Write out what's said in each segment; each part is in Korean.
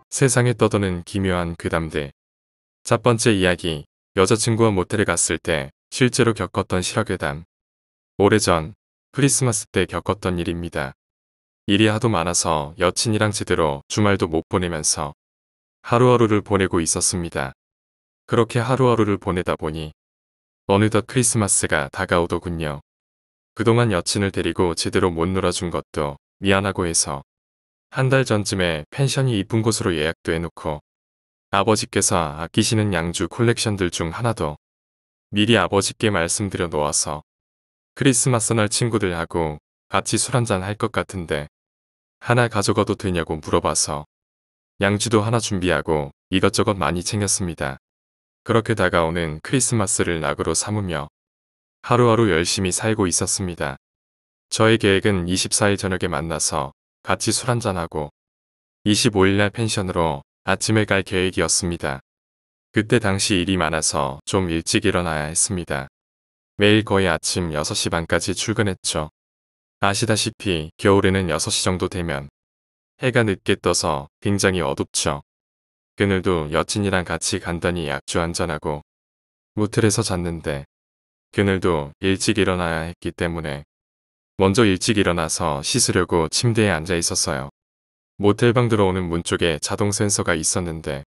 세상에 떠도는 기묘한 괴담들. 첫 번째 이야기, 여자친구와 모텔에 갔을 때 실제로 겪었던 실화괴담. 오래전 크리스마스 때 겪었던 일입니다. 일이 하도 많아서 여친이랑 제대로 주말도 못 보내면서 하루하루를 보내고 있었습니다. 그렇게 하루하루를 보내다 보니 어느덧 크리스마스가 다가오더군요. 그동안 여친을 데리고 제대로 못 놀아준 것도 미안하고 해서 한 달 전쯤에 펜션이 이쁜 곳으로 예약도 해놓고 아버지께서 아끼시는 양주 콜렉션들 중 하나도 미리 아버지께 말씀드려 놓아서 크리스마스 날 친구들하고 같이 술 한잔 할 것 같은데 하나 가져가도 되냐고 물어봐서 양주도 하나 준비하고 이것저것 많이 챙겼습니다. 그렇게 다가오는 크리스마스를 낙으로 삼으며 하루하루 열심히 살고 있었습니다. 저의 계획은 24일 저녁에 만나서 같이 술 한잔하고 25일 날 펜션으로 아침에 갈 계획이었습니다. 그때 당시 일이 많아서 좀 일찍 일어나야 했습니다. 매일 거의 아침 6시 반까지 출근했죠. 아시다시피 겨울에는 6시 정도 되면 해가 늦게 떠서 굉장히 어둡죠. 그늘도 여친이랑 같이 간단히 약주 한잔하고 모텔에서 잤는데 그늘도 일찍 일어나야 했기 때문에 먼저 일찍 일어나서 씻으려고 침대에 앉아 있었어요. 모텔방 들어오는 문 쪽에 자동 센서가 있었는데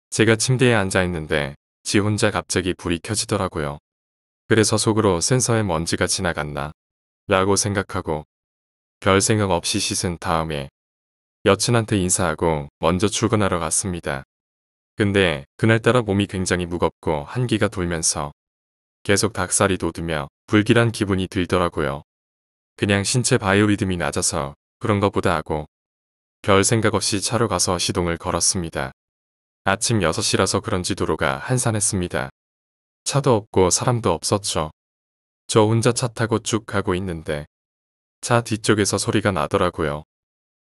제가 침대에 앉아 있는데 지 혼자 갑자기 불이 켜지더라고요. 그래서 속으로 센서에 먼지가 지나갔나 라고 생각하고 별 생각 없이 씻은 다음에 여친한테 인사하고 먼저 출근하러 갔습니다. 근데 그날따라 몸이 굉장히 무겁고 한기가 돌면서 계속 닭살이 돋으며 불길한 기분이 들더라고요. 그냥 신체 바이오리듬이 낮아서 그런가 보다 하고 별 생각 없이 차로 가서 시동을 걸었습니다. 아침 6시라서 그런지 도로가 한산했습니다. 차도 없고 사람도 없었죠. 저 혼자 차 타고 쭉 가고 있는데 차 뒤쪽에서 소리가 나더라고요.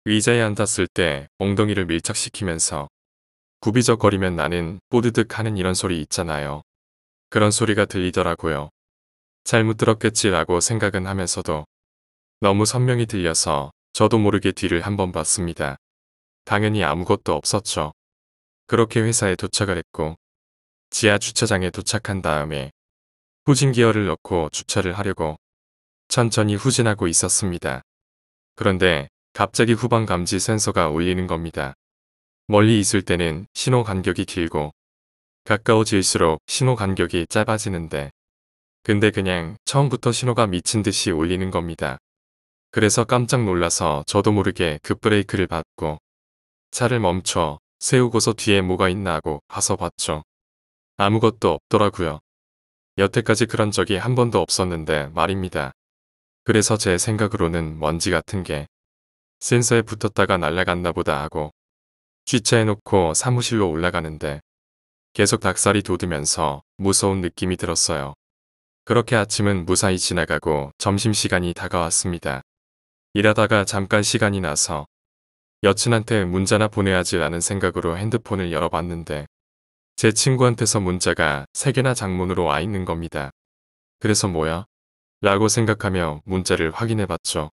의자에 앉았을 때 엉덩이를 밀착시키면서 구비적거리면 나는 뽀드득 하는 이런 소리 있잖아요. 그런 소리가 들리더라고요. 잘못 들었겠지라고 생각은 하면서도 너무 선명히 들려서 저도 모르게 뒤를 한번 봤습니다. 당연히 아무것도 없었죠. 그렇게 회사에 도착을 했고 지하 주차장에 도착한 다음에 후진 기어를 넣고 주차를 하려고 천천히 후진하고 있었습니다. 그런데 갑자기 후방 감지 센서가 울리는 겁니다. 멀리 있을 때는 신호 간격이 길고 가까워질수록 신호 간격이 짧아지는데 근데 그냥 처음부터 신호가 미친 듯이 울리는 겁니다. 그래서 깜짝 놀라서 저도 모르게 급브레이크를 밟고 차를 멈춰 세우고서 뒤에 뭐가 있나 하고 가서 봤죠. 아무것도 없더라고요. 여태까지 그런 적이 한 번도 없었는데 말입니다. 그래서 제 생각으로는 먼지 같은 게 센서에 붙었다가 날아갔나 보다 하고 주차해놓고 사무실로 올라가는데 계속 닭살이 돋으면서 무서운 느낌이 들었어요. 그렇게 아침은 무사히 지나가고 점심시간이 다가왔습니다. 일하다가 잠깐 시간이 나서 여친한테 문자나 보내야지 라는 생각으로 핸드폰을 열어봤는데 제 친구한테서 문자가 3개나 장문으로 와 있는 겁니다. 그래서 뭐야? 라고 생각하며 문자를 확인해봤죠.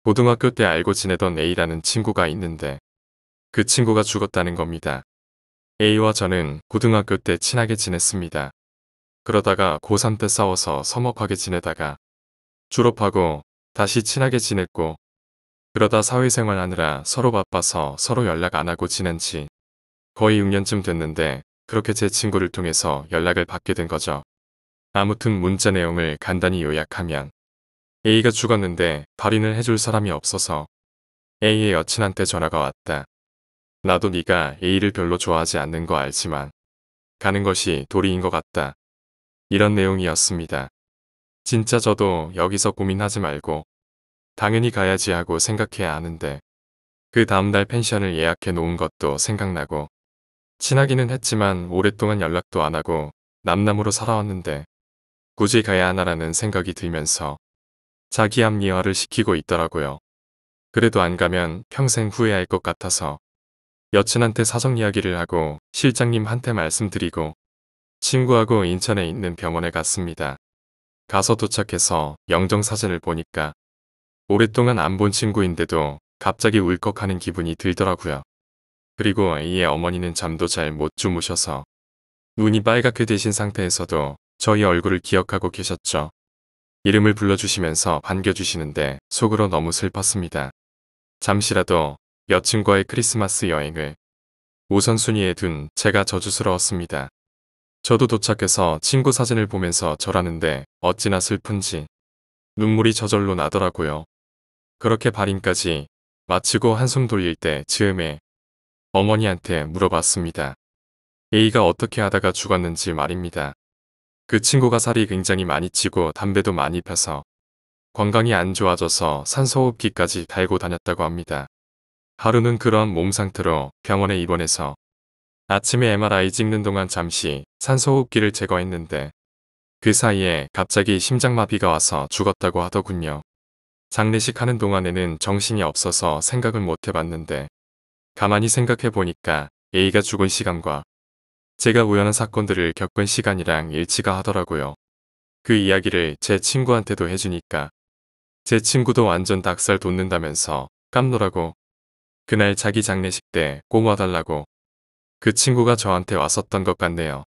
고등학교 때 알고 지내던 A라는 친구가 있는데 그 친구가 죽었다는 겁니다. A와 저는 고등학교 때 친하게 지냈습니다. 그러다가 고3 때 싸워서 서먹하게 지내다가 졸업하고 다시 친하게 지냈고 그러다 사회생활 하느라 서로 바빠서 서로 연락 안 하고 지낸 지 거의 6년쯤 됐는데 그렇게 제 친구를 통해서 연락을 받게 된 거죠. 아무튼 문자 내용을 간단히 요약하면 A가 죽었는데 발인을 해줄 사람이 없어서 A의 여친한테 전화가 왔다. 나도 네가 A를 별로 좋아하지 않는 거 알지만 가는 것이 도리인 것 같다. 이런 내용이었습니다. 진짜 저도 여기서 고민하지 말고 당연히 가야지 하고 생각해야 하는데 그 다음날 펜션을 예약해 놓은 것도 생각나고 친하기는 했지만 오랫동안 연락도 안 하고 남남으로 살아왔는데 굳이 가야 하나라는 생각이 들면서 자기 합리화를 시키고 있더라고요. 그래도 안 가면 평생 후회할 것 같아서 여친한테 사정 이야기를 하고 실장님한테 말씀드리고 친구하고 인천에 있는 병원에 갔습니다. 가서 도착해서 영정사진을 보니까 오랫동안 안 본 친구인데도 갑자기 울컥하는 기분이 들더라고요. 그리고 A의 어머니는 잠도 잘 못 주무셔서 눈이 빨갛게 되신 상태에서도 저희 얼굴을 기억하고 계셨죠. 이름을 불러주시면서 반겨주시는데 속으로 너무 슬펐습니다. 잠시라도 여친과의 크리스마스 여행을 우선순위에 둔 제가 저주스러웠습니다. 저도 도착해서 친구 사진을 보면서 절하는데 어찌나 슬픈지 눈물이 저절로 나더라고요. 그렇게 발인까지 마치고 한숨 돌릴 때 즈음에 어머니한테 물어봤습니다. A가 어떻게 하다가 죽었는지 말입니다. 그 친구가 살이 굉장히 많이 찌고 담배도 많이 펴서 건강이 안 좋아져서 산소호흡기까지 달고 다녔다고 합니다. 하루는 그런 몸 상태로 병원에 입원해서 아침에 MRI 찍는 동안 잠시 산소호흡기를 제거했는데 그 사이에 갑자기 심장마비가 와서 죽었다고 하더군요. 장례식 하는 동안에는 정신이 없어서 생각을 못 해봤는데 가만히 생각해 보니까 A가 죽은 시간과 제가 우연한 사건들을 겪은 시간이랑 일치가 하더라고요. 그 이야기를 제 친구한테도 해주니까 제 친구도 완전 닭살 돋는다면서 깜놀하고 그날 자기 장례식 때 꼭 와달라고 그 친구가 저한테 왔었던 것 같네요.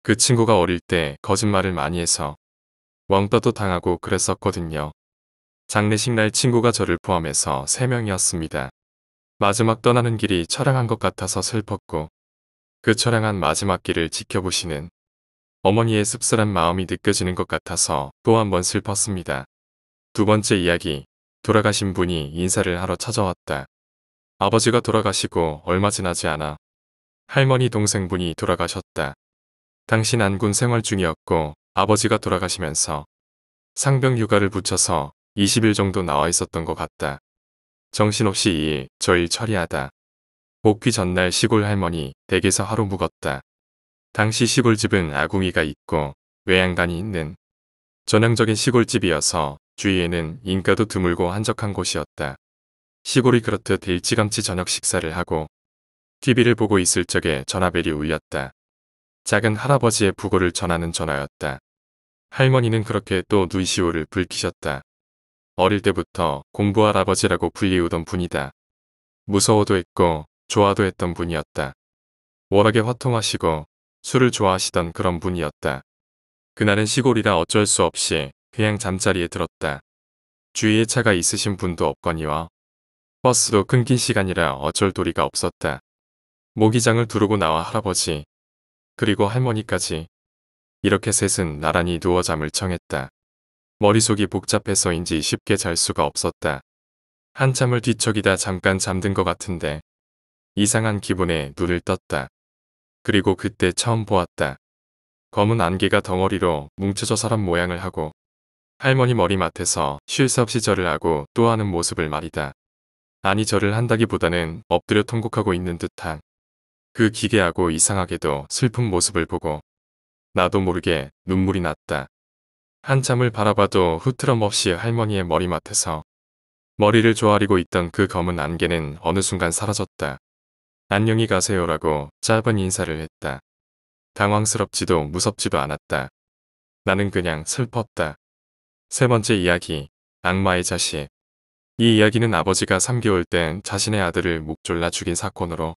그 친구가 어릴 때 거짓말을 많이 해서 왕따도 당하고 그랬었거든요. 장례식 날 친구가 저를 포함해서 3명이었습니다. 마지막 떠나는 길이 처량한 것 같아서 슬펐고 그 처량한 마지막 길을 지켜보시는 어머니의 씁쓸한 마음이 느껴지는 것 같아서 또 한 번 슬펐습니다. 두 번째 이야기, 돌아가신 분이 인사를 하러 찾아왔다. 아버지가 돌아가시고 얼마 지나지 않아 할머니 동생분이 돌아가셨다. 당시 난군 생활 중이었고 아버지가 돌아가시면서 상병 휴가를 붙여서 20일 정도 나와 있었던 것 같다. 정신없이 이 일 저 일 처리하다. 복귀 전날 시골 할머니 댁에서 하루 묵었다. 당시 시골집은 아궁이가 있고 외양간이 있는 전형적인 시골집이어서 주위에는 인가도 드물고 한적한 곳이었다. 시골이 그렇듯 일찌감치 저녁 식사를 하고 TV를 보고 있을 적에 전화벨이 울렸다. 작은 할아버지의 부고를 전하는 전화였다. 할머니는 그렇게 또 눈시울을 붉히셨다. 어릴 때부터 공부할아버지라고 불리우던 분이다. 무서워도 했고 좋아도 했던 분이었다. 워낙에 화통하시고 술을 좋아하시던 그런 분이었다. 그날은 시골이라 어쩔 수 없이 그냥 잠자리에 들었다. 주위에 차가 있으신 분도 없거니와 버스도 끊긴 시간이라 어쩔 도리가 없었다. 모기장을 두르고 나와 할아버지 그리고 할머니까지 이렇게 셋은 나란히 누워 잠을 청했다. 머릿속이 복잡해서인지 쉽게 잘 수가 없었다. 한참을 뒤척이다 잠깐 잠든 것 같은데 이상한 기분에 눈을 떴다. 그리고 그때 처음 보았다. 검은 안개가 덩어리로 뭉쳐져 사람 모양을 하고 할머니 머리맡에서 쉴 새 없이 절을 하고 또 하는 모습을 말이다. 아니 절을 한다기보다는 엎드려 통곡하고 있는 듯한 그 기괴하고 이상하게도 슬픈 모습을 보고 나도 모르게 눈물이 났다. 한참을 바라봐도 흐트럼없이 할머니의 머리맡에서 머리를 조아리고 있던 그 검은 안개는 어느 순간 사라졌다. 안녕히 가세요라고 짧은 인사를 했다. 당황스럽지도 무섭지도 않았다. 나는 그냥 슬펐다. 세 번째 이야기, 악마의 자식. 이 이야기는 아버지가 3개월 된 자신의 아들을 목 졸라 죽인 사건으로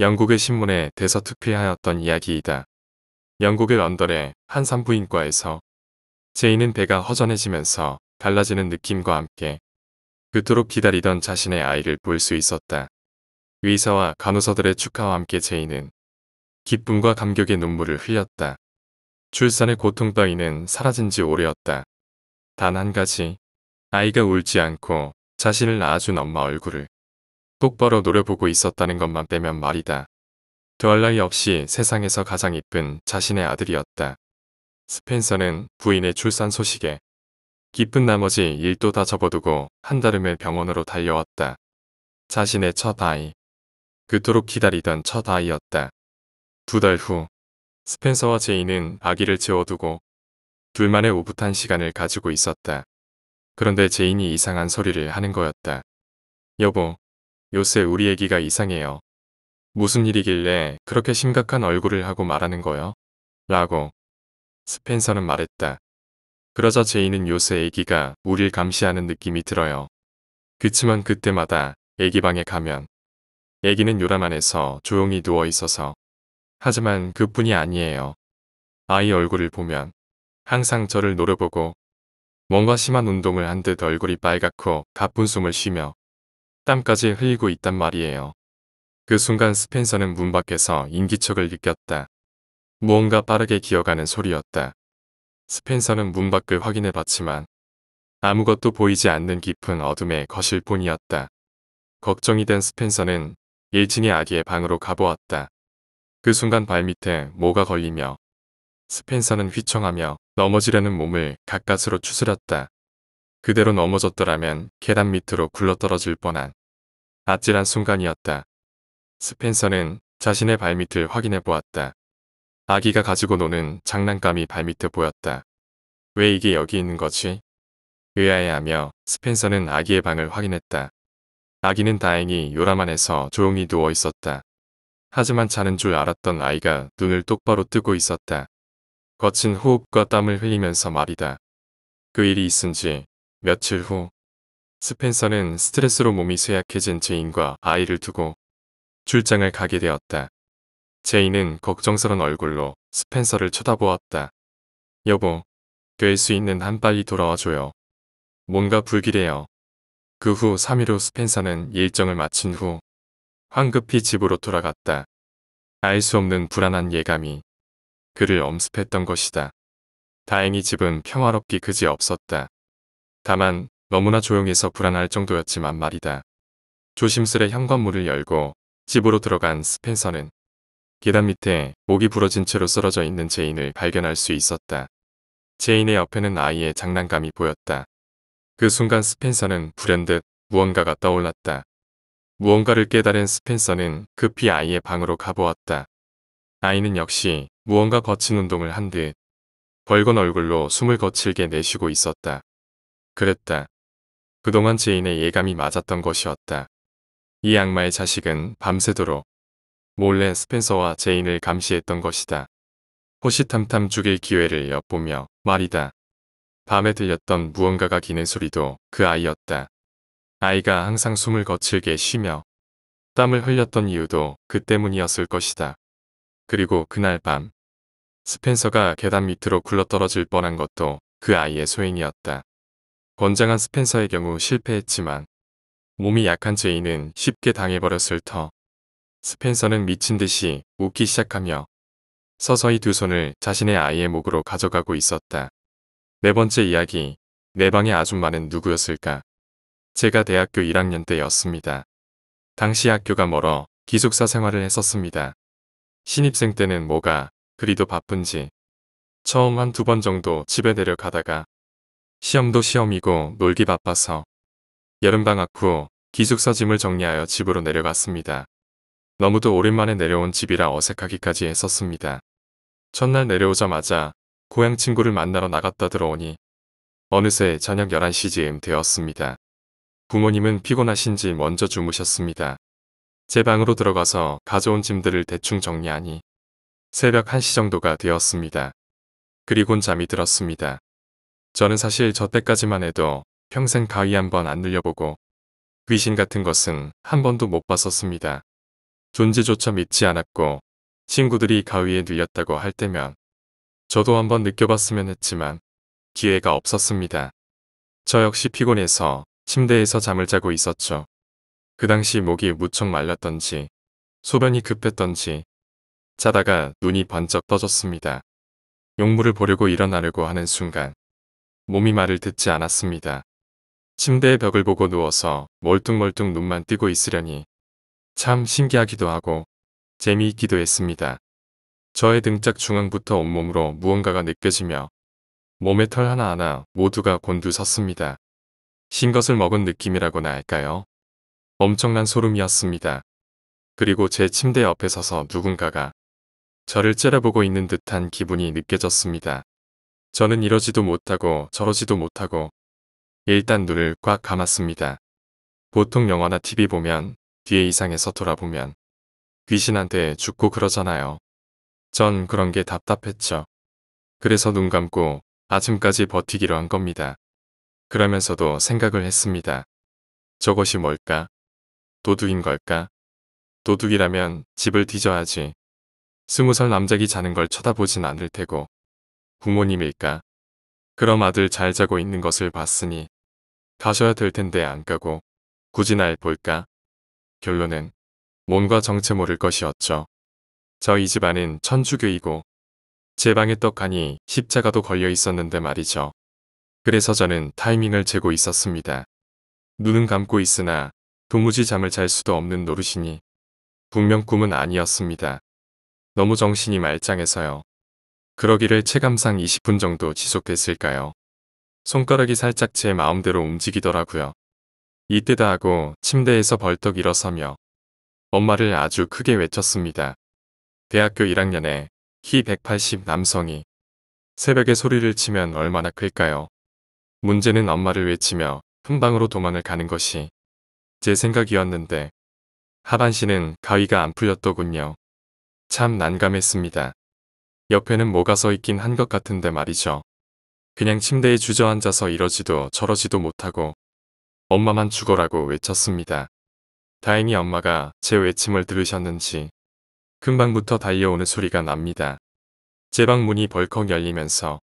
영국의 신문에 대서특필하였던 이야기이다. 영국의 런던의 한 산부인과에서 제인은 배가 허전해지면서 달라지는 느낌과 함께 그토록 기다리던 자신의 아이를 볼 수 있었다. 의사와 간호사들의 축하와 함께 제인은 기쁨과 감격의 눈물을 흘렸다. 출산의 고통 따위는 사라진 지 오래였다. 단 한 가지, 아이가 울지 않고 자신을 낳아준 엄마 얼굴을 똑바로 노려보고 있었다는 것만 빼면 말이다. 더할 나위 없이 세상에서 가장 이쁜 자신의 아들이었다. 스펜서는 부인의 출산 소식에 기쁜 나머지 일도 다 접어두고 한달음에 병원으로 달려왔다. 자신의 첫 아이. 그토록 기다리던 첫 아이였다. 2달 후, 스펜서와 제인은 아기를 재워두고 둘만의 오붓한 시간을 가지고 있었다. 그런데 제인이 이상한 소리를 하는 거였다. 여보, 요새 우리 애기가 이상해요. 무슨 일이길래 그렇게 심각한 얼굴을 하고 말하는 거요? 라고 스펜서는 말했다. 그러자 제인은 요새 애기가 우릴 감시하는 느낌이 들어요. 그치만 그때마다 애기 방에 가면 애기는 요람 안에서 조용히 누워 있어서. 하지만 그뿐이 아니에요. 아이 얼굴을 보면 항상 저를 노려보고 뭔가 심한 운동을 한 듯 얼굴이 빨갛고 가쁜 숨을 쉬며 땀까지 흘리고 있단 말이에요. 그 순간 스펜서는 문 밖에서 인기척을 느꼈다. 무언가 빠르게 기어가는 소리였다. 스펜서는 문 밖을 확인해 봤지만 아무것도 보이지 않는 깊은 어둠의 거실뿐이었다. 걱정이 된 스펜서는 일진이 아기의 방으로 가보았다. 그 순간 발밑에 뭐가 걸리며 스펜서는 휘청하며 넘어지려는 몸을 가까스로 추스렸다. 그대로 넘어졌더라면 계단 밑으로 굴러떨어질 뻔한 아찔한 순간이었다. 스펜서는 자신의 발밑을 확인해 보았다. 아기가 가지고 노는 장난감이 발밑에 보였다. 왜 이게 여기 있는 거지? 의아해하며 스펜서는 아기의 방을 확인했다. 아기는 다행히 요람 안에서 조용히 누워 있었다. 하지만 자는 줄 알았던 아이가 눈을 똑바로 뜨고 있었다. 거친 호흡과 땀을 흘리면서 말이다. 그 일이 있은 지 며칠 후 스펜서는 스트레스로 몸이 쇠약해진 제인과 아이를 두고 출장을 가게 되었다. 제인은 걱정스런 얼굴로 스펜서를 쳐다보았다. 여보, 될 수 있는 한 빨리 돌아와줘요. 뭔가 불길해요. 그 후 3일 후 스펜서는 일정을 마친 후 황급히 집으로 돌아갔다. 알 수 없는 불안한 예감이 그를 엄습했던 것이다. 다행히 집은 평화롭기 그지 없었다. 다만 너무나 조용해서 불안할 정도였지만 말이다. 조심스레 현관문을 열고 집으로 들어간 스펜서는 계단 밑에 목이 부러진 채로 쓰러져 있는 제인을 발견할 수 있었다. 제인의 옆에는 아이의 장난감이 보였다. 그 순간 스펜서는 불현듯 무언가가 떠올랐다. 무언가를 깨달은 스펜서는 급히 아이의 방으로 가보았다. 아이는 역시 무언가 거친 운동을 한 듯 벌건 얼굴로 숨을 거칠게 내쉬고 있었다. 그랬다. 그동안 제인의 예감이 맞았던 것이었다. 이 악마의 자식은 밤새도록 몰래 스펜서와 제인을 감시했던 것이다. 호시탐탐 죽일 기회를 엿보며 말이다. 밤에 들렸던 무언가가 기는 소리도 그 아이였다. 아이가 항상 숨을 거칠게 쉬며 땀을 흘렸던 이유도 그 때문이었을 것이다. 그리고 그날 밤 스펜서가 계단 밑으로 굴러떨어질 뻔한 것도 그 아이의 소행이었다. 건장한 스펜서의 경우 실패했지만 몸이 약한 제인은 쉽게 당해버렸을 터 스펜서는 미친 듯이 웃기 시작하며 서서히 두 손을 자신의 아이의 목으로 가져가고 있었다. 네 번째 이야기, 내 방의 아줌마는 누구였을까? 제가 대학교 1학년 때였습니다. 당시 학교가 멀어 기숙사 생활을 했었습니다. 신입생 때는 뭐가 그리도 바쁜지 처음 한 두 번 정도 집에 내려가다가 시험도 시험이고 놀기 바빠서 여름방학 후 기숙사 짐을 정리하여 집으로 내려갔습니다. 너무도 오랜만에 내려온 집이라 어색하기까지 했었습니다. 첫날 내려오자마자 고향 친구를 만나러 나갔다 들어오니 어느새 저녁 11시쯤 되었습니다. 부모님은 피곤하신지 먼저 주무셨습니다. 제 방으로 들어가서 가져온 짐들을 대충 정리하니 새벽 1시 정도가 되었습니다. 그리곤 잠이 들었습니다. 저는 사실 저 때까지만 해도 평생 가위 한번 안 눌려보고 귀신 같은 것은 한 번도 못 봤었습니다. 존재조차 믿지 않았고 친구들이 가위에 눌렸다고 할 때면 저도 한번 느껴봤으면 했지만 기회가 없었습니다. 저 역시 피곤해서 침대에서 잠을 자고 있었죠. 그 당시 목이 무척 말랐던지 소변이 급했던지 자다가 눈이 번쩍 떠졌습니다. 용물을 보려고 일어나려고 하는 순간 몸이 말을 듣지 않았습니다. 침대의 벽을 보고 누워서 멀뚱멀뚱 눈만 뜨고 있으려니 참 신기하기도 하고 재미있기도 했습니다. 저의 등짝 중앙부터 온몸으로 무언가가 느껴지며 몸의 털 하나하나 모두가 곤두섰습니다. 신것을 먹은 느낌이라고나 할까요? 엄청난 소름이었습니다. 그리고 제 침대 옆에 서서 누군가가 저를 째려보고 있는 듯한 기분이 느껴졌습니다. 저는 이러지도 못하고 저러지도 못하고 일단 눈을 꽉 감았습니다. 보통 영화나 TV 보면 뒤에 이상해서 돌아보면 귀신한테 죽고 그러잖아요. 전 그런 게 답답했죠. 그래서 눈 감고 아침까지 버티기로 한 겁니다. 그러면서도 생각을 했습니다. 저것이 뭘까? 도둑인 걸까? 도둑이라면 집을 뒤져야지. 20살 남작이 자는 걸 쳐다보진 않을 테고. 부모님일까? 그럼 아들 잘 자고 있는 것을 봤으니 가셔야 될 텐데 안 가고 굳이 날 볼까? 결론은 뭔가 정체 모를 것이었죠. 저희 집안은 천주교이고 제 방에 떡하니 십자가도 걸려 있었는데 말이죠. 그래서 저는 타이밍을 재고 있었습니다. 눈은 감고 있으나 도무지 잠을 잘 수도 없는 노릇이니 분명 꿈은 아니었습니다. 너무 정신이 말짱해서요. 그러기를 체감상 20분 정도 지속됐을까요? 손가락이 살짝 제 마음대로 움직이더라고요. 이때다 하고 침대에서 벌떡 일어서며 엄마를 아주 크게 외쳤습니다. 대학교 1학년에 키 180 남성이 새벽에 소리를 치면 얼마나 클까요? 문제는 엄마를 외치며 흠방으로 도망을 가는 것이 제 생각이었는데 하반신은 가위가 안 풀렸더군요. 참 난감했습니다. 옆에는 뭐가 서 있긴 한 것 같은데 말이죠. 그냥 침대에 주저앉아서 이러지도 저러지도 못하고 엄마만 죽어라고 외쳤습니다. 다행히 엄마가 제 외침을 들으셨는지 금방부터 달려오는 소리가 납니다. 제 방 문이 벌컥 열리면서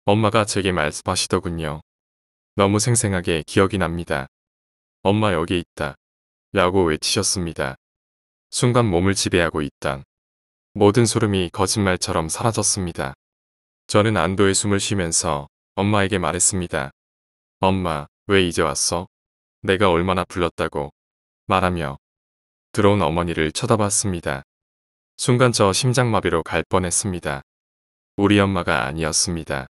엄마가 제게 말씀하시더군요. 너무 생생하게 기억이 납니다. 엄마 여기 있다. 라고 외치셨습니다. 순간 몸을 지배하고 있던 모든 소름이 거짓말처럼 사라졌습니다. 저는 안도의 숨을 쉬면서 엄마에게 말했습니다. 엄마, 왜 이제 왔어? 내가 얼마나 불렀다고 말하며 들어온 어머니를 쳐다봤습니다. 순간 저 심장마비로 갈 뻔했습니다. 우리 엄마가 아니었습니다.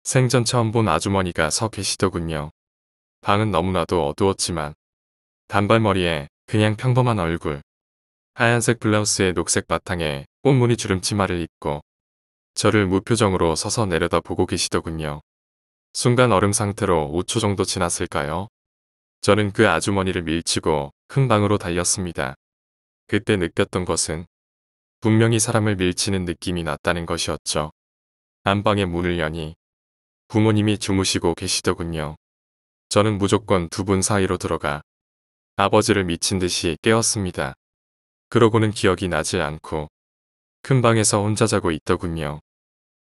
생전 처음 본 아주머니가 서 계시더군요. 방은 너무나도 어두웠지만 단발머리에 그냥 평범한 얼굴, 하얀색 블라우스에 녹색 바탕에 꽃무늬 주름 치마를 입고 저를 무표정으로 서서 내려다보고 계시더군요. 순간 얼음 상태로 5초 정도 지났을까요? 저는 그 아주머니를 밀치고 큰 방으로 달렸습니다. 그때 느꼈던 것은 분명히 사람을 밀치는 느낌이 났다는 것이었죠. 안방의 문을 여니 부모님이 주무시고 계시더군요. 저는 무조건 두 분 사이로 들어가 아버지를 미친 듯이 깨웠습니다. 그러고는 기억이 나지 않고 큰 방에서 혼자 자고 있더군요.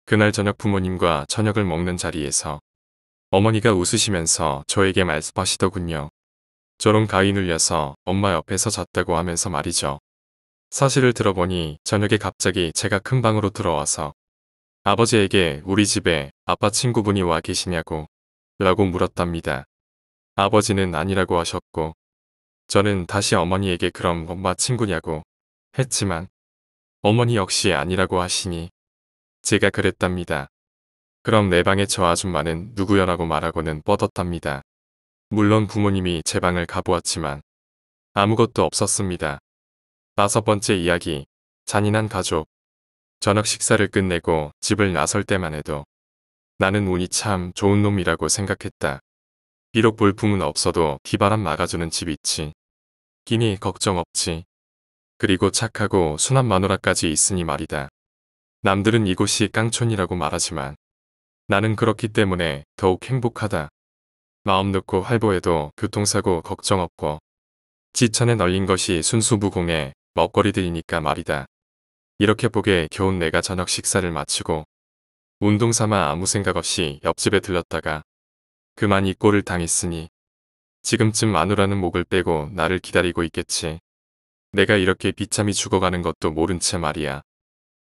그날 저녁 부모님과 저녁을 먹는 자리에서 어머니가 웃으시면서 저에게 말씀하시더군요. 저런 가위 눌려서 엄마 옆에서 잤다고 하면서 말이죠. 사실을 들어보니 저녁에 갑자기 제가 큰 방으로 들어와서 아버지에게 우리 집에 아빠 친구분이 와 계시냐고 라고 물었답니다. 아버지는 아니라고 하셨고 저는 다시 어머니에게 그럼 엄마 친구냐고 했지만 어머니 역시 아니라고 하시니 제가 그랬답니다. 그럼 내 방에 저 아줌마는 누구여라고 말하고는 뻗었답니다. 물론 부모님이 제 방을 가보았지만 아무것도 없었습니다. 5번째 이야기, 잔인한 가족. 저녁 식사를 끝내고 집을 나설 때만 해도 나는 운이 참 좋은 놈이라고 생각했다. 비록 볼품은 없어도 비바람 막아주는 집 있지. 끼니 걱정 없지. 그리고 착하고 순한 마누라까지 있으니 말이다. 남들은 이곳이 깡촌이라고 말하지만 나는 그렇기 때문에 더욱 행복하다. 마음 놓고 활보해도 교통사고 걱정 없고 지천에 널린 것이 순수무공의 먹거리들이니까 말이다. 이렇게 보게 겨운 내가 저녁 식사를 마치고 운동삼아 아무 생각 없이 옆집에 들렀다가 그만 이 꼴을 당했으니 지금쯤 마누라는 목을 빼고 나를 기다리고 있겠지. 내가 이렇게 비참히 죽어가는 것도 모른 채 말이야.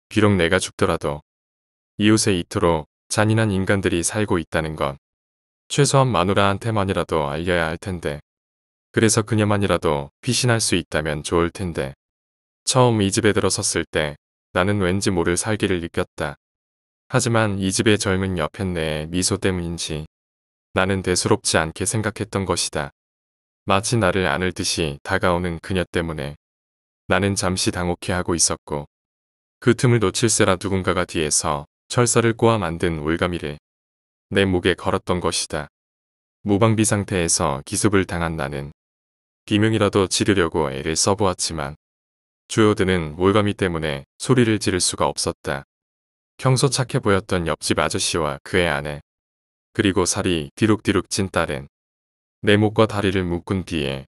비록 내가 죽더라도 이웃에 이토록 잔인한 인간들이 살고 있다는 건 최소한 마누라한테만이라도 알려야 할 텐데. 그래서 그녀만이라도 피신할 수 있다면 좋을 텐데. 처음 이 집에 들어섰을 때 나는 왠지 모를 살기를 느꼈다. 하지만 이 집의 젊은 여편네의 미소 때문인지 나는 대수롭지 않게 생각했던 것이다. 마치 나를 안을 듯이 다가오는 그녀 때문에 나는 잠시 당혹해하고 있었고 그 틈을 놓칠세라 누군가가 뒤에서 철사를 꼬아 만든 올가미를 내 목에 걸었던 것이다. 무방비 상태에서 기습을 당한 나는 비명이라도 지르려고 애를 써보았지만 주요드는 올가미 때문에 소리를 지를 수가 없었다. 평소 착해 보였던 옆집 아저씨와 그의 아내 그리고 살이 디룩디룩 찐 딸은 내 목과 다리를 묶은 뒤에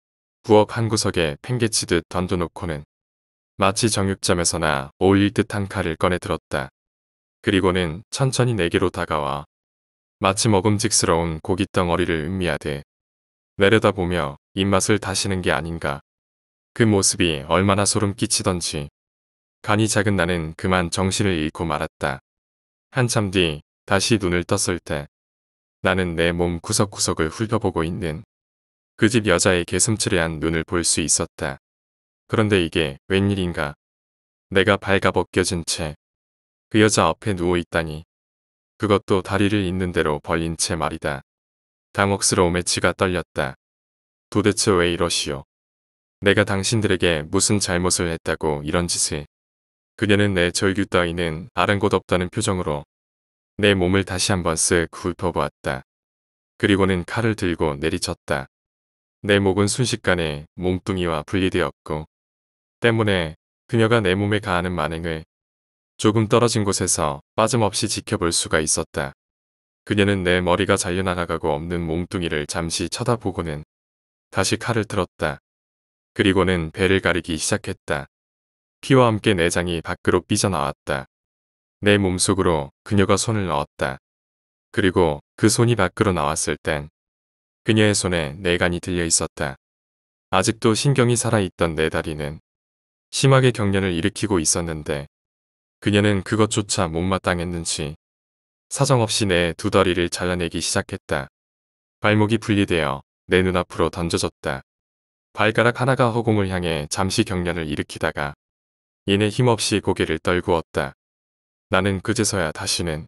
부엌 한 구석에 팽개치듯 던져놓고는 마치 정육점에서나 어울릴 듯한 칼을 꺼내 들었다. 그리고는 천천히 내게로 다가와 마치 먹음직스러운 고깃덩어리를 음미하듯 내려다보며 입맛을 다시는 게 아닌가. 그 모습이 얼마나 소름 끼치던지 간이 작은 나는 그만 정신을 잃고 말았다. 한참 뒤 다시 눈을 떴을 때 나는 내 몸 구석구석을 훑어보고 있는 그 집 여자의 개슴츠레한 눈을 볼 수 있었다. 그런데 이게 웬일인가. 내가 발가벗겨진 채 그 여자 앞에 누워 있다니. 그것도 다리를 있는 대로 벌린 채 말이다. 당혹스러움에 치가 떨렸다. 도대체 왜 이러시오? 내가 당신들에게 무슨 잘못을 했다고 이런 짓을. 그녀는 내 절규 따위는 아랑곳 없다는 표정으로 내 몸을 다시 한번 쓱 훑어보았다. 그리고는 칼을 들고 내리쳤다. 내 목은 순식간에 몸뚱이와 분리되었고 때문에 그녀가 내 몸에 가하는 만행을 조금 떨어진 곳에서 빠짐없이 지켜볼 수가 있었다. 그녀는 내 머리가 잘려나가고 없는 몸뚱이를 잠시 쳐다보고는 다시 칼을 들었다. 그리고는 배를 가리기 시작했다. 피와 함께 내장이 밖으로 삐져나왔다. 내 몸속으로 그녀가 손을 넣었다. 그리고 그 손이 밖으로 나왔을 땐 그녀의 손에 내 간이 들려 있었다. 아직도 신경이 살아있던 내 다리는 심하게 경련을 일으키고 있었는데 그녀는 그것조차 못마땅했는지 사정없이 내 두 다리를 잘라내기 시작했다. 발목이 분리되어 내 눈앞으로 던져졌다. 발가락 하나가 허공을 향해 잠시 경련을 일으키다가 이내 힘없이 고개를 떨구었다. 나는 그제서야 다시는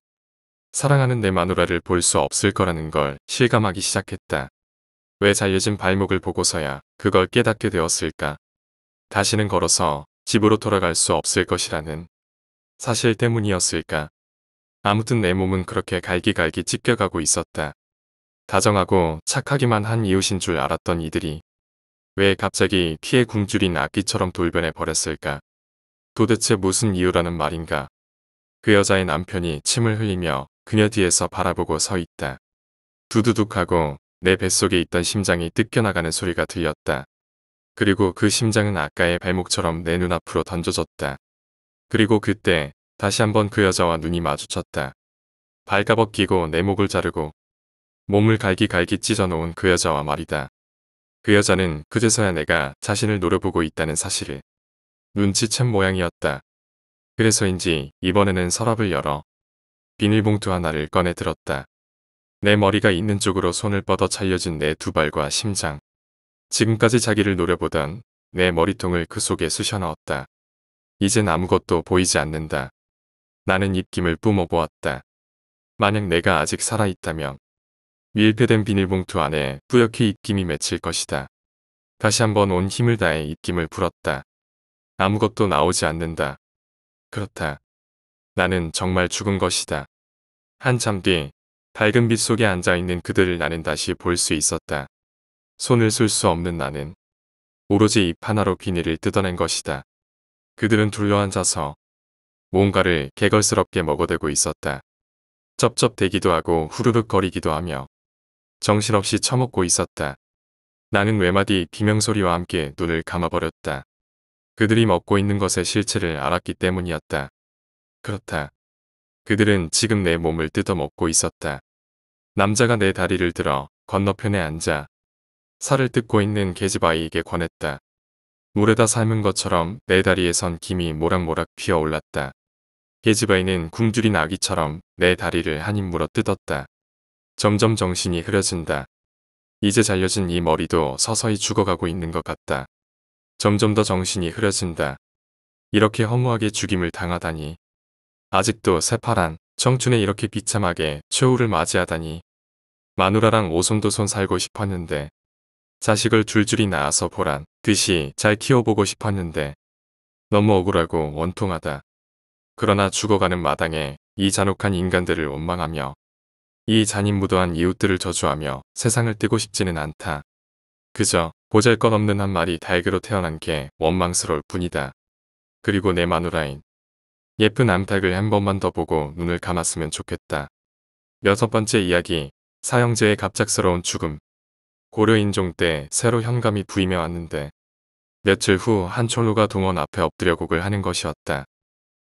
사랑하는 내 마누라를 볼 수 없을 거라는 걸 실감하기 시작했다. 왜 잘려진 발목을 보고서야 그걸 깨닫게 되었을까? 다시는 걸어서 집으로 돌아갈 수 없을 것이라는 사실 때문이었을까? 아무튼 내 몸은 그렇게 갈기갈기 찢겨가고 있었다. 다정하고 착하기만 한 이웃인 줄 알았던 이들이 왜 갑자기 피에 굶주린 아기처럼 돌변해 버렸을까? 도대체 무슨 이유라는 말인가? 그 여자의 남편이 침을 흘리며 그녀 뒤에서 바라보고 서 있다. 두두둑하고 내 뱃속에 있던 심장이 뜯겨나가는 소리가 들렸다. 그리고 그 심장은 아까의 발목처럼 내 눈앞으로 던져졌다. 그리고 그때 다시 한번 그 여자와 눈이 마주쳤다. 발가벗 끼고 내 목을 자르고 몸을 갈기갈기 찢어놓은 그 여자와 말이다. 그 여자는 그제서야 내가 자신을 노려보고 있다는 사실을 눈치챈 모양이었다. 그래서인지 이번에는 서랍을 열어 비닐봉투 하나를 꺼내 들었다. 내 머리가 있는 쪽으로 손을 뻗어 잘려진 내 두 발과 심장. 지금까지 자기를 노려보던 내 머리통을 그 속에 쑤셔 넣었다. 이젠 아무것도 보이지 않는다. 나는 입김을 뿜어보았다. 만약 내가 아직 살아있다면 밀폐된 비닐봉투 안에 뿌옇게 입김이 맺힐 것이다. 다시 한번 온 힘을 다해 입김을 불었다. 아무것도 나오지 않는다. 그렇다. 나는 정말 죽은 것이다. 한참 뒤 밝은 빛 속에 앉아있는 그들을 나는 다시 볼 수 있었다. 손을 쓸 수 없는 나는 오로지 입 하나로 비닐을 뜯어낸 것이다. 그들은 둘러앉아서 뭔가를 개걸스럽게 먹어대고 있었다. 쩝쩝대기도 하고 후루룩거리기도 하며 정신없이 처먹고 있었다. 나는 외마디 비명소리와 함께 눈을 감아버렸다. 그들이 먹고 있는 것의 실체를 알았기 때문이었다. 그렇다. 그들은 지금 내 몸을 뜯어먹고 있었다. 남자가 내 다리를 들어 건너편에 앉아 살을 뜯고 있는 계집아이에게 권했다. 물에다 삶은 것처럼 내 다리에선 김이 모락모락 피어올랐다. 계집아이는 굶주린 아기처럼 내 다리를 한 입 물어 뜯었다. 점점 정신이 흐려진다. 이제 잘려진 이 머리도 서서히 죽어가고 있는 것 같다. 점점 더 정신이 흐려진다. 이렇게 허무하게 죽임을 당하다니. 아직도 새파란 청춘에 이렇게 비참하게 최후를 맞이하다니. 마누라랑 오손도손 살고 싶었는데 자식을 줄줄이 낳아서 보란 듯이 잘 키워보고 싶었는데 너무 억울하고 원통하다. 그러나 죽어가는 마당에 이 잔혹한 인간들을 원망하며 이 잔인무도한 이웃들을 저주하며 세상을 뜨고 싶지는 않다. 그저 보잘것없는 한 마리 달개로 태어난 게 원망스러울 뿐이다. 그리고 내 마누라인 예쁜 암탉을 한 번만 더 보고 눈을 감았으면 좋겠다. 여섯 번째 이야기, 사형제의 갑작스러운 죽음. 고려인종 때 새로 현감이 부임해 왔는데 며칠 후 한 촐로가 동원 앞에 엎드려 곡을 하는 것이었다.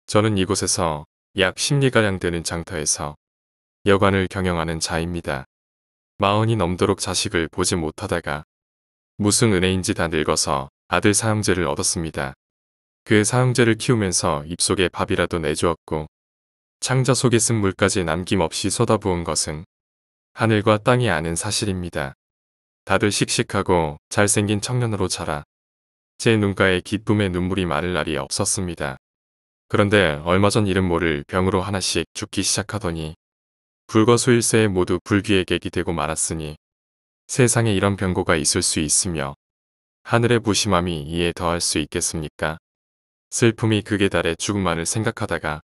저는 이곳에서 약 10리가량 되는 장터에서 여관을 경영하는 자입니다. 40이 넘도록 자식을 보지 못하다가 무슨 은혜인지 다 늙어서 아들 사형제를 얻었습니다. 그 사형제를 키우면서 입속에 밥이라도 내주었고 창자 속에 쓴 물까지 남김없이 쏟아부은 것은 하늘과 땅이 아는 사실입니다. 다들 씩씩하고 잘생긴 청년으로 자라 제 눈가에 기쁨의 눈물이 마를 날이 없었습니다. 그런데 얼마 전 이름 모를 병으로 하나씩 죽기 시작하더니 불거수일세에 모두 불귀의 객이 되고 말았으니 세상에 이런 병고가 있을 수 있으며 하늘의 무심함이 이에 더할 수 있겠습니까? 슬픔이 극에 달해 죽음만을 생각하다가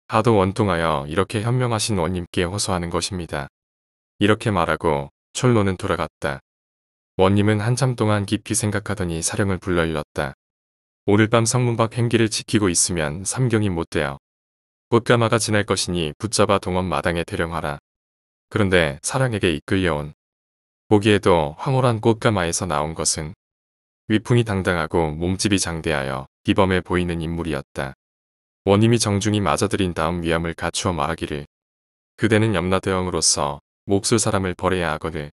하도 원통하여 이렇게 현명하신 원님께 호소하는 것입니다. 이렇게 말하고 촐로는 돌아갔다. 원님은 한참 동안 깊이 생각하더니 사령을 불러 일렀다. 오늘 밤 성문 밖 행기를 지키고 있으면 삼경이 못되어 꽃가마가 지날 것이니 붙잡아 동원 마당에 대령하라. 그런데 사령에게 이끌려온 보기에도 황홀한 꽃가마에서 나온 것은 위풍이 당당하고 몸집이 장대하여 비범해 보이는 인물이었다. 원님이 정중히 맞아들인 다음 위엄을 갖추어 말하기를 그대는 염라대왕으로서 몹쓸 사람을 벌해야 하거늘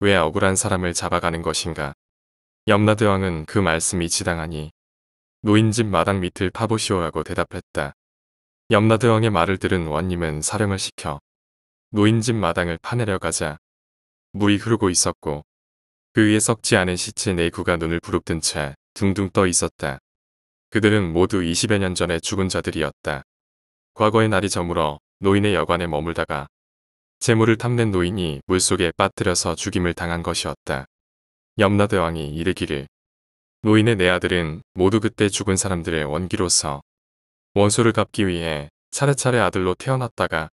왜 억울한 사람을 잡아가는 것인가. 염라대왕은 그 말씀이 지당하니 노인집 마당 밑을 파보시오라고 대답했다. 염라대왕의 말을 들은 원님은 사령을 시켜 노인집 마당을 파내려가자 물이 흐르고 있었고 그 위에 썩지 않은 시체 4구가 눈을 부릅뜬 채 둥둥 떠 있었다. 그들은 모두 20여 년 전에 죽은 자들이었다. 과거의 날이 저물어 노인의 여관에 머물다가 재물을 탐낸 노인이 물속에 빠뜨려서 죽임을 당한 것이었다. 염라대왕이 이르기를 노인의 4아들은 모두 그때 죽은 사람들의 원기로서 원수를 갚기 위해 차례차례 아들로 태어났다가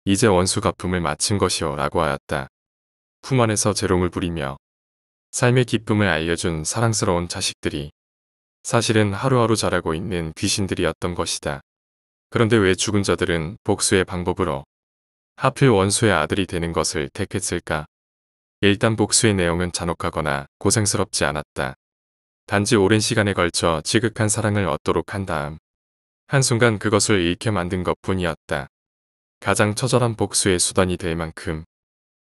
이제 원수 갚음을 마친 것이오 라고 하였다. 품 안에서 재롱을 부리며 삶의 기쁨을 알려준 사랑스러운 자식들이 사실은 하루하루 자라고 있는 귀신들이었던 것이다. 그런데 왜 죽은 자들은 복수의 방법으로 하필 원수의 아들이 되는 것을 택했을까? 일단 복수의 내용은 잔혹하거나 고생스럽지 않았다. 단지 오랜 시간에 걸쳐 지극한 사랑을 얻도록 한 다음 한순간 그것을 잃게 만든 것뿐이었다. 가장 처절한 복수의 수단이 될 만큼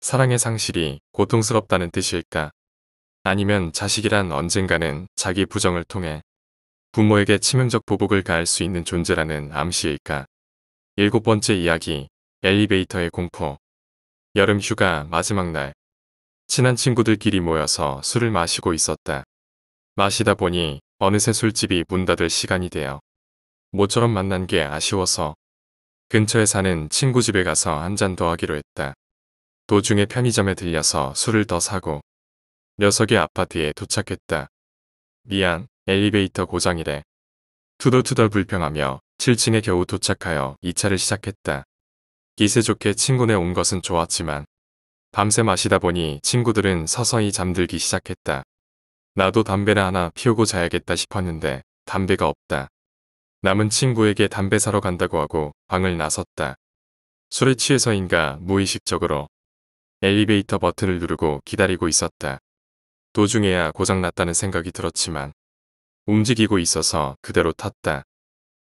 사랑의 상실이 고통스럽다는 뜻일까? 아니면 자식이란 언젠가는 자기 부정을 통해 부모에게 치명적 보복을 가할 수 있는 존재라는 암시일까? 7번째 이야기, 엘리베이터의 공포. 여름 휴가 마지막 날, 친한 친구들끼리 모여서 술을 마시고 있었다. 마시다 보니 어느새 술집이 문 닫을 시간이 되어 모처럼 만난 게 아쉬워서 근처에 사는 친구 집에 가서 한 잔 더 하기로 했다. 도중에 편의점에 들려서 술을 더 사고 녀석의 아파트에 도착했다. 미안, 엘리베이터 고장이래. 투덜투덜 불평하며 7층에 겨우 도착하여 2차를 시작했다. 기세 좋게 친구네 온 것은 좋았지만 밤새 마시다 보니 친구들은 서서히 잠들기 시작했다. 나도 담배나 하나 피우고 자야겠다 싶었는데 담배가 없다. 남은 친구에게 담배 사러 간다고 하고 방을 나섰다. 술에 취해서인가 무의식적으로 엘리베이터 버튼을 누르고 기다리고 있었다. 도중에야 고장났다는 생각이 들었지만 움직이고 있어서 그대로 탔다.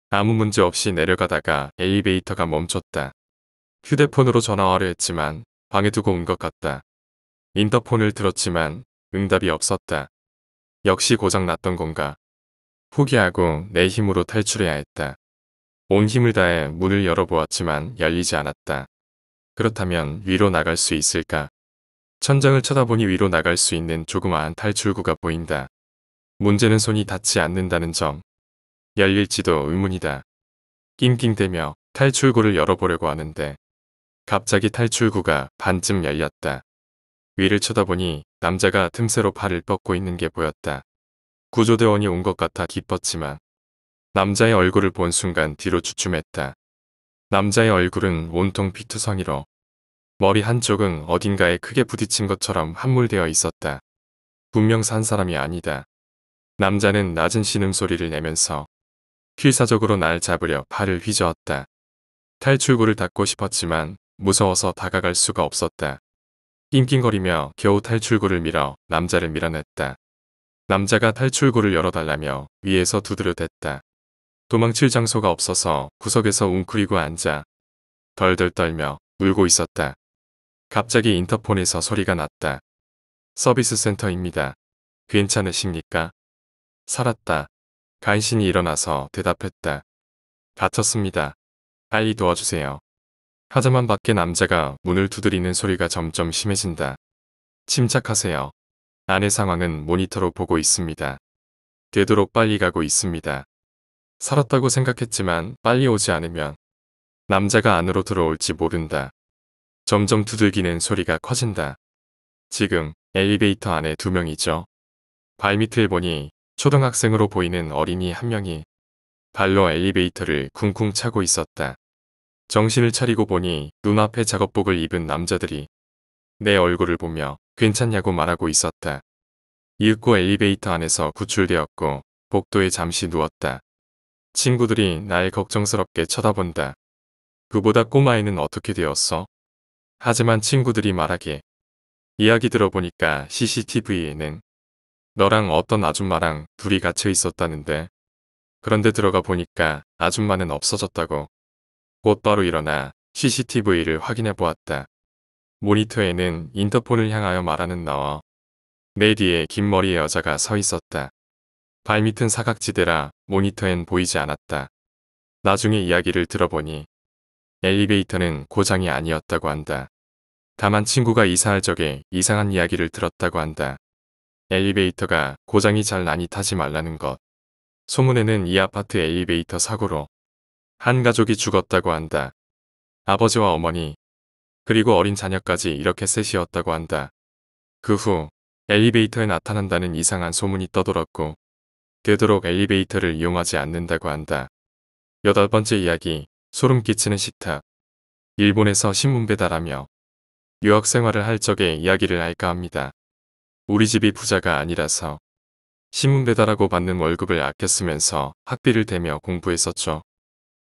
아무 문제 없이 내려가다가 엘리베이터가 멈췄다. 휴대폰으로 전화하려 했지만 방에 두고 온 것 같다. 인터폰을 들었지만 응답이 없었다. 역시 고장났던 건가. 포기하고 내 힘으로 탈출해야 했다. 온 힘을 다해 문을 열어보았지만 열리지 않았다. 그렇다면 위로 나갈 수 있을까? 천장을 쳐다보니 위로 나갈 수 있는 조그마한 탈출구가 보인다. 문제는 손이 닿지 않는다는 점. 열릴지도 의문이다. 낑낑대며 탈출구를 열어보려고 하는데 갑자기 탈출구가 반쯤 열렸다. 위를 쳐다보니 남자가 틈새로 발을 뻗고 있는 게 보였다. 구조대원이 온 것 같아 기뻤지만 남자의 얼굴을 본 순간 뒤로 주춤했다. 남자의 얼굴은 온통 피투성이로 머리 한쪽은 어딘가에 크게 부딪힌 것처럼 함몰되어 있었다. 분명 산 사람이 아니다. 남자는 낮은 신음소리를 내면서 필사적으로 날 잡으려 팔을 휘저었다. 탈출구를 닫고 싶었지만 무서워서 다가갈 수가 없었다. 낑낑거리며 겨우 탈출구를 밀어 남자를 밀어냈다. 남자가 탈출구를 열어달라며 위에서 두드려댔다. 도망칠 장소가 없어서 구석에서 웅크리고 앉아 덜덜 떨며 울고 있었다. 갑자기 인터폰에서 소리가 났다. 서비스 센터입니다. 괜찮으십니까? 살았다. 간신히 일어나서 대답했다. 다쳤습니다. 빨리 도와주세요. 하자만 밖에 남자가 문을 두드리는 소리가 점점 심해진다. 침착하세요. 안의 상황은 모니터로 보고 있습니다. 되도록 빨리 가고 있습니다. 살았다고 생각했지만 빨리 오지 않으면 남자가 안으로 들어올지 모른다. 점점 두들기는 소리가 커진다. 지금 엘리베이터 안에 2명이죠. 발밑을 보니 초등학생으로 보이는 어린이 한 명이 발로 엘리베이터를 쿵쿵 차고 있었다. 정신을 차리고 보니 눈앞에 작업복을 입은 남자들이 내 얼굴을 보며 괜찮냐고 말하고 있었다. 이윽고 엘리베이터 안에서 구출되었고 복도에 잠시 누웠다. 친구들이 날 걱정스럽게 쳐다본다. 그보다 꼬마애는 어떻게 되었어? 하지만 친구들이 말하기에 이야기 들어보니까 CCTV에는 너랑 어떤 아줌마랑 둘이 갇혀 있었다는데 그런데 들어가 보니까 아줌마는 없어졌다고. 곧바로 일어나 CCTV를 확인해 보았다. 모니터에는 인터폰을 향하여 말하는 나와 내 뒤에 긴 머리의 여자가 서 있었다. 발밑은 사각지대라 모니터엔 보이지 않았다. 나중에 이야기를 들어보니 엘리베이터는 고장이 아니었다고 한다. 다만 친구가 이사할 적에 이상한 이야기를 들었다고 한다. 엘리베이터가 고장이 잘 나니 타지 말라는 것. 소문에는 이 아파트 엘리베이터 사고로 한 가족이 죽었다고 한다. 아버지와 어머니, 그리고 어린 자녀까지 이렇게 셋이었다고 한다. 그 후 엘리베이터에 나타난다는 이상한 소문이 떠돌았고 되도록 엘리베이터를 이용하지 않는다고 한다. 8번째 이야기, 소름 끼치는 식탁. 일본에서 신문 배달하며 유학 생활을 할 적에 이야기를 할까 합니다. 우리 집이 부자가 아니라서 신문 배달하고 받는 월급을 아껴 쓰면서 학비를 대며 공부했었죠.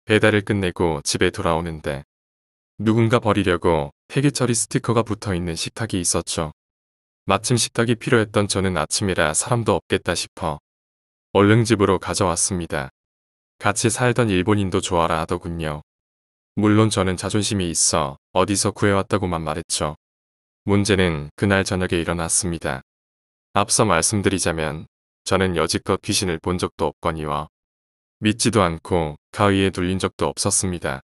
배달을 끝내고 집에 돌아오는데 누군가 버리려고 폐기 처리 스티커가 붙어있는 식탁이 있었죠. 마침 식탁이 필요했던 저는 아침이라 사람도 없겠다 싶어 얼른 집으로 가져왔습니다. 같이 살던 일본인도 좋아라 하더군요. 물론 저는 자존심이 있어 어디서 구해왔다고만 말했죠. 문제는 그날 저녁에 일어났습니다. 앞서 말씀드리자면 저는 여지껏 귀신을 본 적도 없거니와 믿지도 않고 가위에 눌린 적도 없었습니다.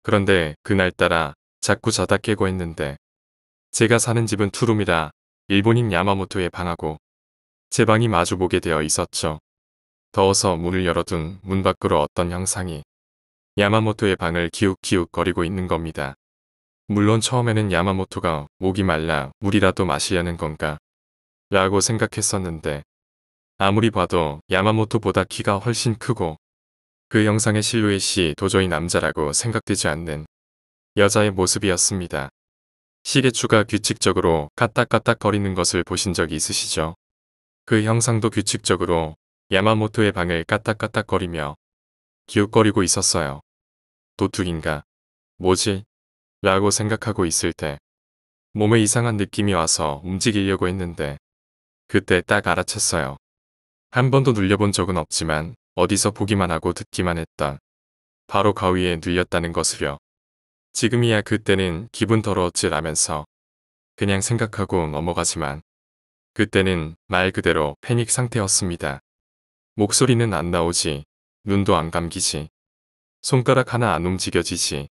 그런데 그날따라 자꾸 자다 깨고 했는데 제가 사는 집은 투룸이라 일본인 야마모토의 방하고 제 방이 마주보게 되어 있었죠. 더워서 문을 열어둔 문 밖으로 어떤 형상이 야마모토의 방을 기웃기웃 거리고 있는 겁니다. 물론 처음에는 야마모토가 목이 말라 물이라도 마시려는 건가 라고 생각했었는데 아무리 봐도 야마모토보다 키가 훨씬 크고 그 형상의 실루엣이 도저히 남자라고 생각되지 않는 여자의 모습이었습니다. 시계추가 규칙적으로 까딱까딱 거리는 것을 보신 적 있으시죠? 그 형상도 규칙적으로 야마모토의 방을 까딱까딱거리며 기웃거리고 있었어요. 도둑인가? 뭐지? 라고 생각하고 있을 때 몸에 이상한 느낌이 와서 움직이려고 했는데 그때 딱 알아챘어요. 한 번도 눌려본 적은 없지만 어디서 보기만 하고 듣기만 했던 바로 가위에 눌렸다는 것을요. 지금이야 그때는 기분 더러웠지라면서 그냥 생각하고 넘어가지만 그때는 말 그대로 패닉 상태였습니다. 목소리는 안 나오지, 눈도 안 감기지, 손가락 하나 안 움직여지지.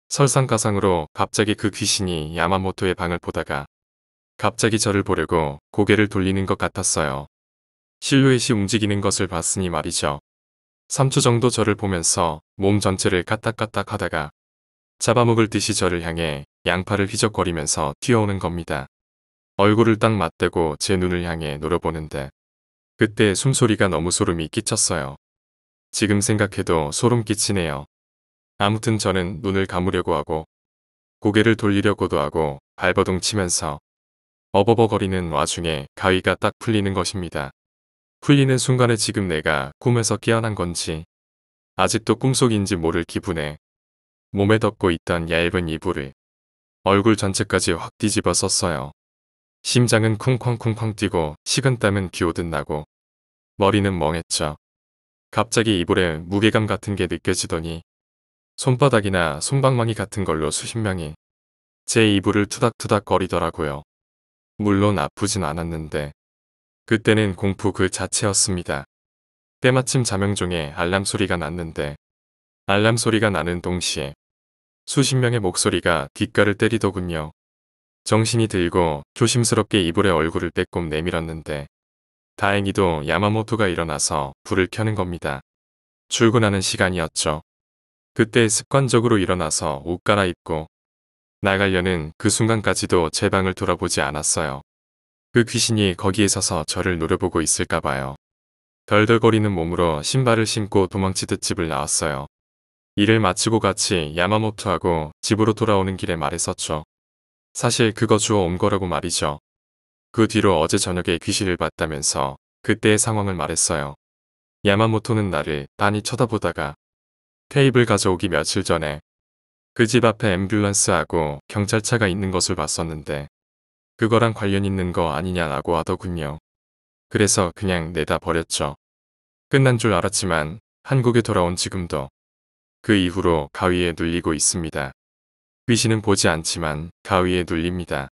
설상가상으로 갑자기 그 귀신이 야마모토의 방을 보다가 갑자기 저를 보려고 고개를 돌리는 것 같았어요. 실루엣이 움직이는 것을 봤으니 말이죠. 3초 정도 저를 보면서 몸 전체를 까딱까딱 하다가 잡아먹을 듯이 저를 향해 양팔을 휘적거리면서 튀어오는 겁니다. 얼굴을 딱 맞대고 제 눈을 향해 노려보는데 그때 숨소리가 너무 소름이 끼쳤어요. 지금 생각해도 소름 끼치네요. 아무튼 저는 눈을 감으려고 하고 고개를 돌리려고도 하고 발버둥 치면서 어버버거리는 와중에 가위가 딱 풀리는 것입니다. 풀리는 순간에 지금 내가 꿈에서 깨어난 건지 아직도 꿈속인지 모를 기분에 몸에 덮고 있던 얇은 이불을 얼굴 전체까지 확 뒤집어 썼어요. 심장은 쿵쾅쿵쾅 뛰고 식은땀은 비오듯 나고 머리는 멍했죠. 갑자기 이불에 무게감 같은 게 느껴지더니 손바닥이나 솜방망이 같은 걸로 수십 명이 제 이불을 투닥투닥 거리더라고요. 물론 아프진 않았는데 그때는 공포 그 자체였습니다. 때마침 자명종에 알람 소리가 났는데 알람 소리가 나는 동시에 수십 명의 목소리가 귓가를 때리더군요. 정신이 들고 조심스럽게 이불에 얼굴을 빼꼼 내밀었는데 다행히도 야마모토가 일어나서 불을 켜는 겁니다. 출근하는 시간이었죠. 그때 습관적으로 일어나서 옷 갈아입고 나가려는 그 순간까지도 제 방을 돌아보지 않았어요. 그 귀신이 거기에 서서 저를 노려보고 있을까봐요. 덜덜거리는 몸으로 신발을 신고 도망치듯 집을 나왔어요. 일을 마치고 같이 야마모토하고 집으로 돌아오는 길에 말했었죠. 사실 그거 주워 온 거라고 말이죠. 그 뒤로 어제 저녁에 귀신을 봤다면서 그때의 상황을 말했어요. 야마모토는 나를 빤히 쳐다보다가 테이블 가져오기 며칠 전에 그 집 앞에 앰뷸런스하고 경찰차가 있는 것을 봤었는데 그거랑 관련 있는 거 아니냐라고 하더군요. 그래서 그냥 내다 버렸죠. 끝난 줄 알았지만 한국에 돌아온 지금도 그 이후로 가위에 눌리고 있습니다. 귀신은 보지 않지만 가위에 눌립니다.